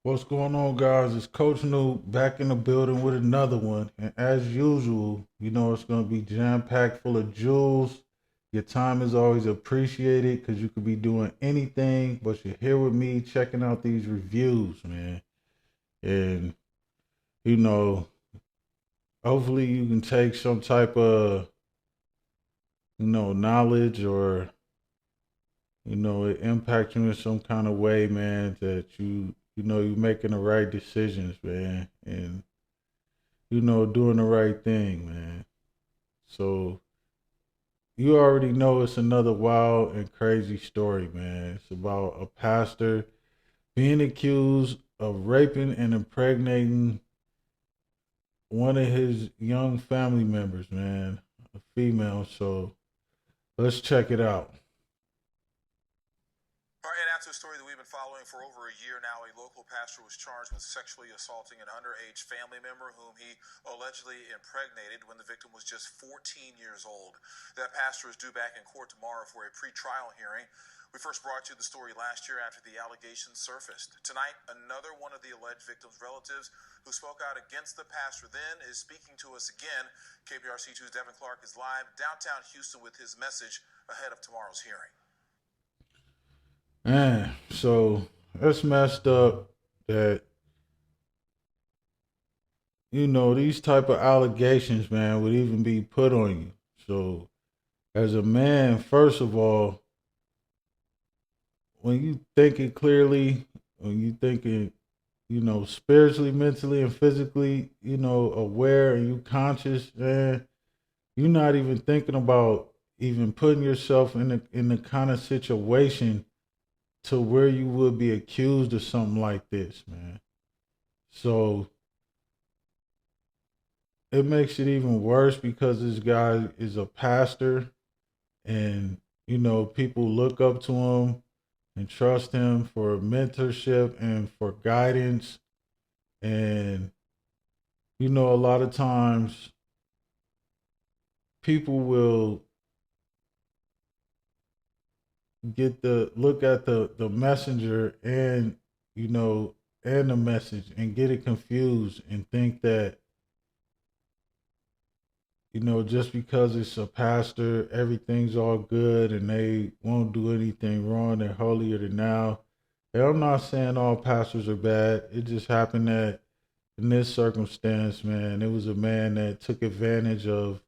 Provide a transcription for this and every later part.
What's going on, guys? It's Coach New back in the building with another one. And as usual, it's going to be jam packed full of jewels. Your time is always appreciated because you could be doing anything, but you're here with me checking out these reviews, man. And, you know, hopefully you can take some type of, knowledge or, it impact you in some kind of way, man, that you're making the right decisions, man. And doing the right thing, man. So you already know it's another wild and crazy story, man. It's about a pastor being accused of raping and impregnating one of his young family members, man, a female. So let's check it out. All right, and after a story that we've been following for over a year now, a local pastor was charged with sexually assaulting an underage family member whom he allegedly impregnated when the victim was just 14 years old. That pastor is due back in court tomorrow for a pre-trial hearing. We first brought you the story last year after the allegations surfaced. Tonight, another one of the alleged victim's relatives who spoke out against the pastor then is speaking to us again. KPRC2's Devin Clark is live downtown Houston with his message ahead of tomorrow's hearing. Man, so that's messed up that, these type of allegations, man, would even be put on you. So as a man, first of all, when you thinking clearly, when you thinking, spiritually, mentally, and physically, aware and you conscious, man, you're not even thinking about even putting yourself in the kind of situation to where you would be accused of something like this, man. So it makes it even worse because this guy is a pastor and people look up to him and trust him for mentorship and for guidance. And, a lot of times people will get the look at the messenger and, and the message and get it confused and think that, just because it's a pastor, everything's all good and they won't do anything wrong. They're holier than now. And I'm not saying all pastors are bad. It just happened that in this circumstance, man, it was a man that took advantage of,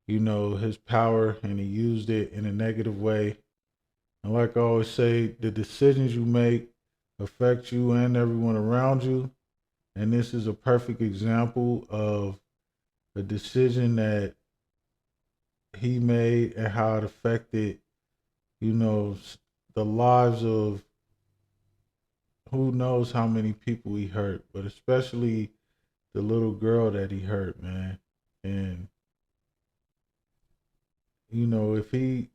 his power and he used it in a negative way. And like I always say, the decisions you make affect you and everyone around you. And this is a perfect example of a decision that he made and how it affected, you know, the lives of who knows how many people he hurt, but especially the little girl that he hurt, man. And, if he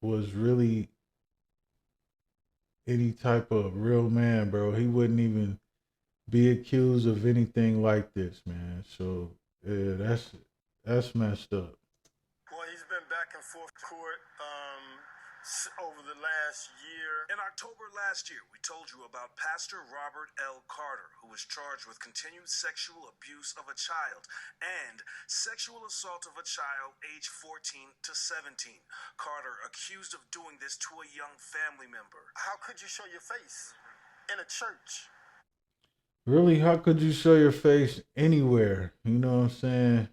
was really any type of real man, bro, he wouldn't even be accused of anything like this, man. So yeah, that's messed up. Well, he's been back and forth court over the last year. In October last year, we told you about Pastor Robert L. Carter, who was charged with continued sexual abuse of a child and sexual assault of a child aged 14 to 17. Carter accused of doing this to a young family member. How could you show your face in a church? Really, how could you show your face anywhere? You know what I'm saying?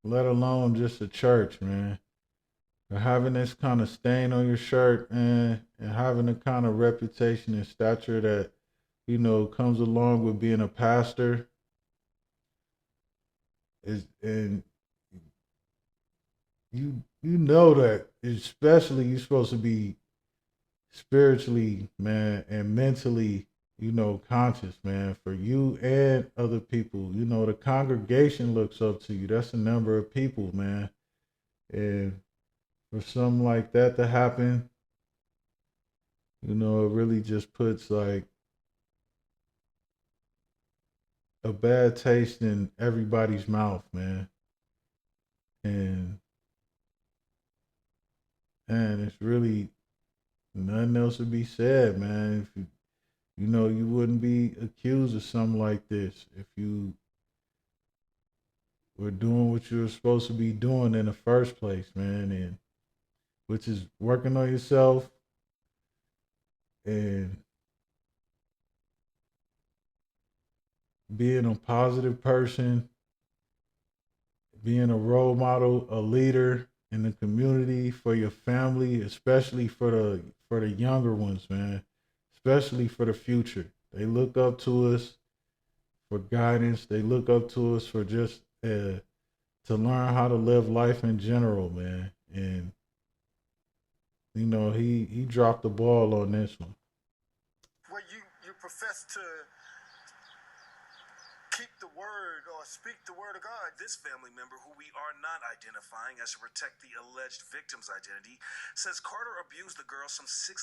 Let alone just a church, man. But having this kind of stain on your shirt, man, and having the kind of reputation and stature that, comes along with being a pastor is and you know that especially you're supposed to be spiritually, man, and mentally, conscious, man, for you and other people. The congregation looks up to you. That's a number of people, man. And for something like that to happen, it really just puts like a bad taste in everybody's mouth, man. And it's really nothing else to be said, man. you wouldn't be accused of something like this if you were doing what you were supposed to be doing in the first place, man, and which is working on yourself and being a positive person, being a role model, a leader in the community for your family, especially for the younger ones, man, especially for the future. They look up to us for guidance. They look up to us for just to learn how to live life in general, man. And he dropped the ball on this one. Where you profess to keep the word or speak the word of God. This family member, who we are not identifying as to protect the alleged victim's identity, says Carter abused the girl some 600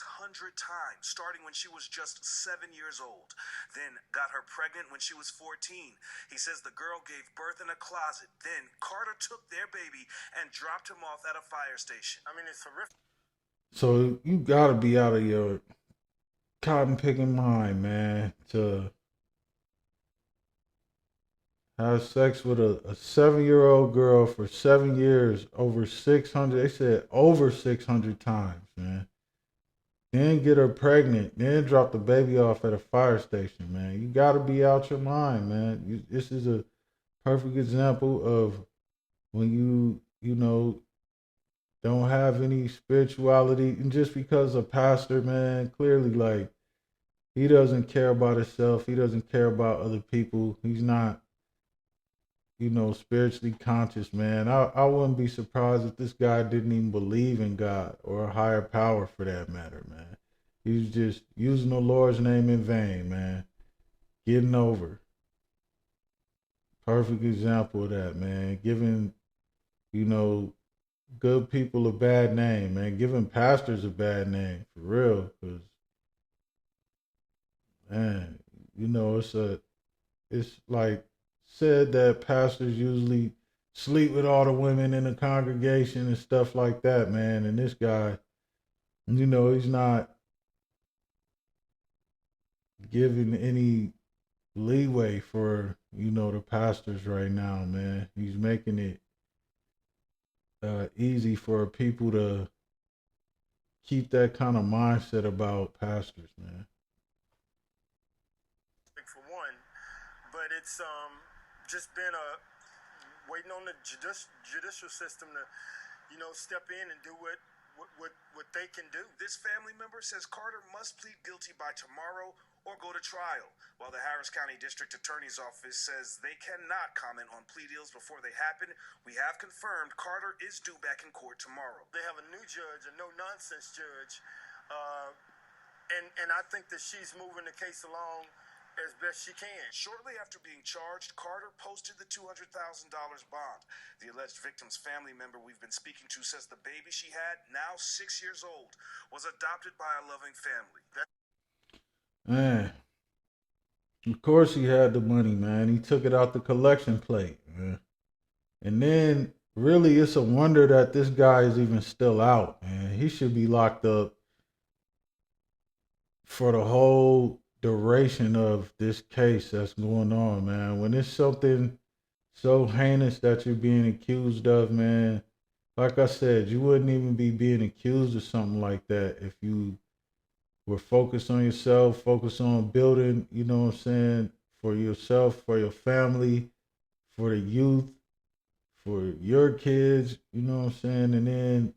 times, starting when she was just 7 years old, then got her pregnant when she was 14. He says the girl gave birth in a closet. Then Carter took their baby and dropped him off at a fire station. I mean, it's horrific. So you gotta be out of your cotton picking mind, man, to have sex with a 7-year-old girl for 7 years, over 600. They said over 600 times, man. Then get her pregnant, then drop the baby off at a fire station, man. You got to be out your mind, man. This is a perfect example of when you don't have any spirituality, and just because a pastor, man, clearly like he doesn't care about himself, he doesn't care about other people. He's not spiritually conscious, man. I wouldn't be surprised if this guy didn't even believe in God or a higher power for that matter, man. He's just using the Lord's name in vain, man. Getting over. Perfect example of that, man. Giving, you know, good people a bad name, man. Giving pastors a bad name, for real. Because, man, it's like said that pastors usually sleep with all the women in the congregation and stuff like that, man. And this guy, he's not giving any leeway for, the pastors right now, man. He's making it easy for people to keep that kind of mindset about pastors, man. For one, but it's just been a waiting on the judicial system to, step in and do what they can do. This family member says Carter must plead guilty by tomorrow or go to trial, while the Harris County District Attorney's Office says they cannot comment on plea deals before they happen. We have confirmed Carter is due back in court tomorrow. They have a new judge, a no-nonsense judge, and I think that she's moving the case along as best she can. Shortly after being charged, Carter posted the $200,000 bond. The alleged victim's family member we've been speaking to says the baby she had, now 6 years old, was adopted by a loving family. Man, of course he had the money, man. He took it out the collection plate, man. And then, really, it's a wonder that this guy is even still out, man. He should be locked up for the whole duration of this case that's going on, man. When it's something so heinous that you're being accused of, man, like I said, you wouldn't even be being accused of something like that if you were focused on yourself, focused on building, what I'm saying, for yourself, for your family, for the youth, for your kids, you know what I'm saying? And then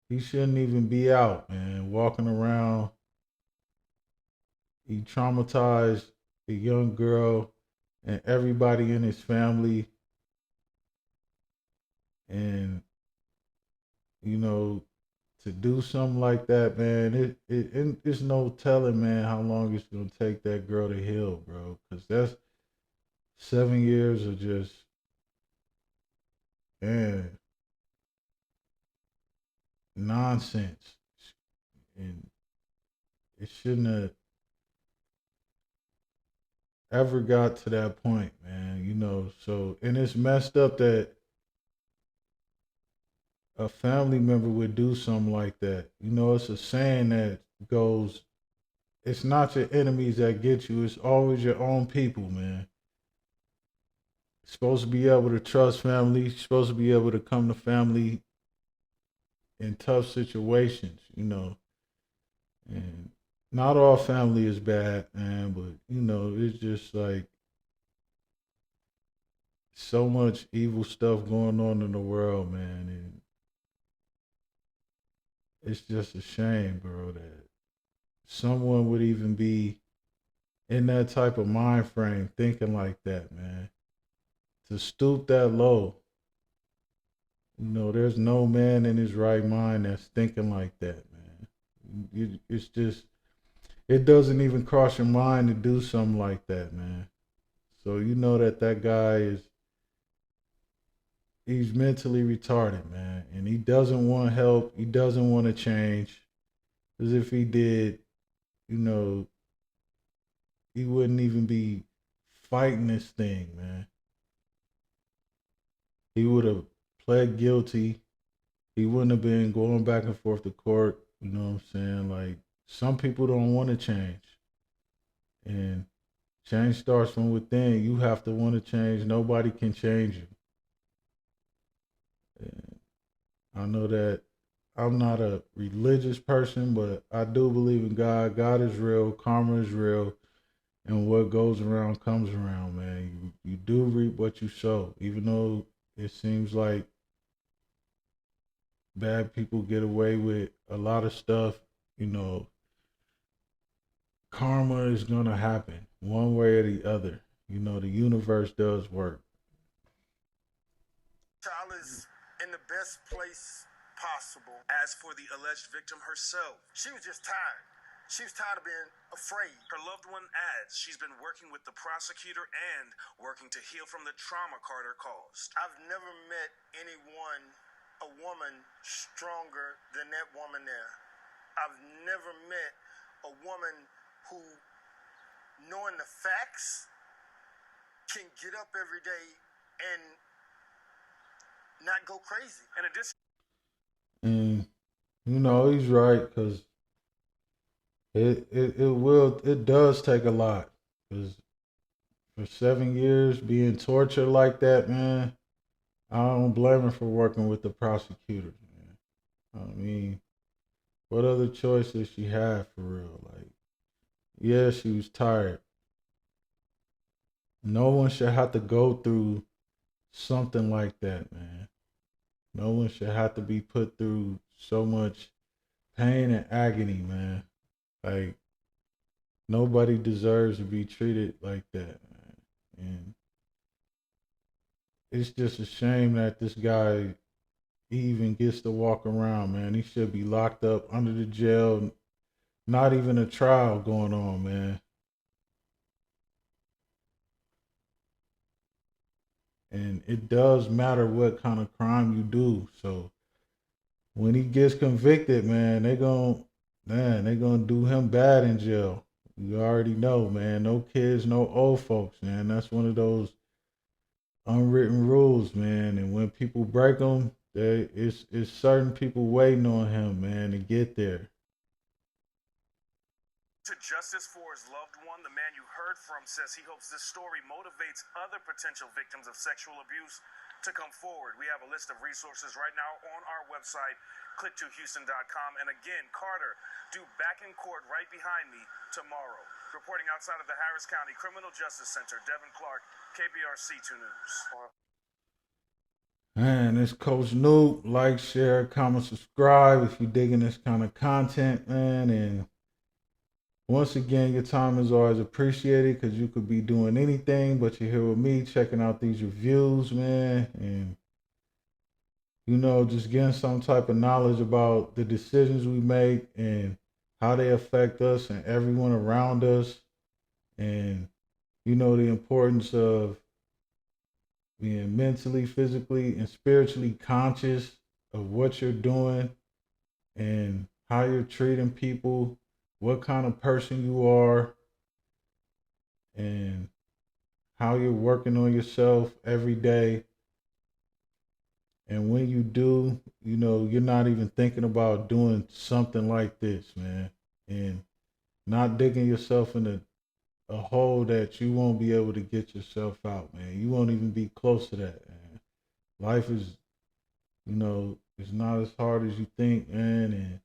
he shouldn't even be out, man, walking around. He traumatized a young girl and everybody in his family. And, you know, to do something like that, man, it's no telling, man, how long it's gonna take that girl to heal, bro. Because that's 7 years of just, man, nonsense, and it shouldn't have ever got to that point, man. So and it's messed up that a family member would do something like that. It's a saying that goes, it's not your enemies that get you. It's always your own people, man. You're supposed to be able to trust family. You're supposed to be able to come to family in tough situations, And not all family is bad, man, but it's just like so much evil stuff going on in the world, man, and it's just a shame, bro, that someone would even be in that type of mind frame thinking like that, man. To stoop that low, there's no man in his right mind that's thinking like that, man. It's just, it doesn't even cross your mind to do something like that, man. So you know that guy he's mentally retarded, man, and he doesn't want help. He doesn't want to change. As if he did, you know, he wouldn't even be fighting this thing, man. He would have pled guilty. He wouldn't have been going back and forth to court. You know what I'm saying? Like, some people don't want to change. And change starts from within. You have to want to change. Nobody can change you. And I know that I'm not a religious person, but I do believe in God. God is real. Karma is real. And what goes around comes around, man. You do reap what you sow. Even though it seems like bad people get away with a lot of stuff, you know, karma is gonna happen one way or the other. The universe does work. Child is in the best place possible. As for the alleged victim herself, she was just tired. She was tired of being afraid. Her loved one adds she's been working with the prosecutor and working to heal from the trauma Carter caused. I've never met anyone, a woman, stronger than that woman there. I've never met a woman who, knowing the facts, can get up every day and not go crazy. In addition, And he's right, because it does take a lot. Because for 7 years being tortured like that, man, I don't blame her for working with the prosecutors, man. I mean, what other choice did she have for real? Like, yeah, she was tired. No one should have to go through something like that, man. No one should have to be put through so much pain and agony, man. Like, nobody deserves to be treated like that, man. And it's just a shame that this guy even gets to walk around, man. He should be locked up under the jail. Not even a trial going on, man. And it does matter what kind of crime you do. So when he gets convicted, man, they gonna do him bad in jail. You already know, man. No kids, no old folks, man. That's one of those unwritten rules, man. And when people break them, it's certain people waiting on him, man, to get there. to justice for his loved one, the man you heard from says he hopes this story motivates other potential victims of sexual abuse to come forward. We have a list of resources right now on our website, click2houston.com. And again, Carter, due back in court right behind me tomorrow. Reporting outside of the Harris County Criminal Justice Center, Devin Clark, KBRC 2 News. Man, this Coach Noob. Like, share, comment, subscribe if you're digging this kind of content, man. And once again, your time is always appreciated, because you could be doing anything, but you're here with me checking out these reviews, man. And, just getting some type of knowledge about the decisions we make and how they affect us and everyone around us. And, the importance of being mentally, physically, and spiritually conscious of what you're doing and how you're treating people, what kind of person you are, and how you're working on yourself every day. And when you do, you're not even thinking about doing something like this, man. And not digging yourself in a hole that you won't be able to get yourself out, man. You won't even be close to that, man. Life is, it's not as hard as you think, man. And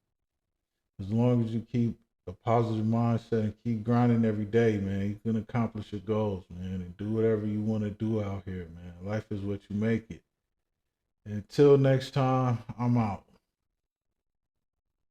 as long as you keep a positive mindset and keep grinding every day, man, you can accomplish your goals, man, and do whatever you want to do out here, man. Life is what you make it. Until next time, I'm out.